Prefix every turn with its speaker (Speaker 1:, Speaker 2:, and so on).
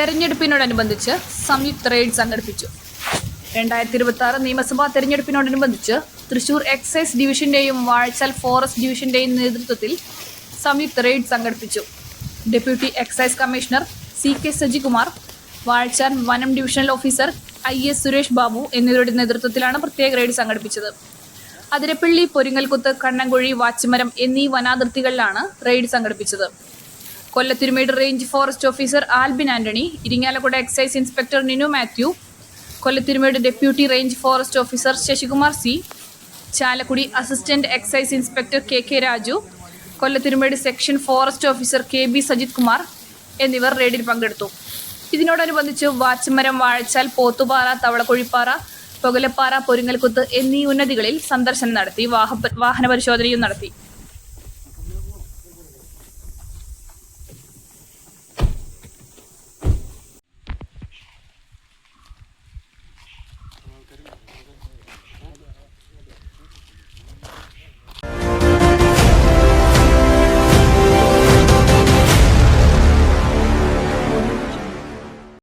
Speaker 1: തെരഞ്ഞെടുപ്പിനോടനുബന്ധിച്ച് സംയുക്ത റെയ്ഡ് സംഘടിപ്പിച്ചു. 2026 നിയമസഭാ തെരഞ്ഞെടുപ്പിനോടനുബന്ധിച്ച് തൃശൂർ എക്സൈസ് ഡിവിഷന്റെയും വാഴച്ചാൽ ഫോറസ്റ്റ് ഡിവിഷന്റെയും നേതൃത്വത്തിൽ സംയുക്ത റെയ്ഡ് സംഘടിപ്പിച്ചു. Deputy excise commissioner CK Sajikumar, Vazhachal വനം divisional officer IS Suresh Babu എന്നിവരുടെ നേതൃത്വത്തിലാണ് പ്രത്യേക റെയ്ഡ് സംഘടിപ്പിച്ചത്. അതിരപ്പള്ളി, പൊരിങ്ങൽകുത്ത്, കണ്ണങ്കുഴി, വാച്ചിമരം എന്നീ വനാതിർത്തികളിലാണ് റെയ്ഡ് സംഘടിപ്പിച്ചത്. Kollathirumedu range forest officer Albin Antony, Irinjalakuda excise inspector Ninu Mathew, Kollathirumedu deputy range forest officer Sasikumar C, Chalakudy assistant excise inspector KK Raju, Kollathirumedu section forest officer KB Sajith Kumar എന്നിവർ റെയ്ഡിൽ പങ്കെടുത്തു. ഇതിനോടനുബന്ധിച്ച് വാച്ചിമരം, വാഴച്ചാൽ, പോത്തുപാറ, തവളക്കുഴിപ്പാറ, പൊകലപ്പാറ, പൊരിങ്ങൽകുത്ത് എന്നീ ഉന്നതികളിൽ സന്ദർശനം നടത്തി വാഹന പരിശോധനയും നടത്തി.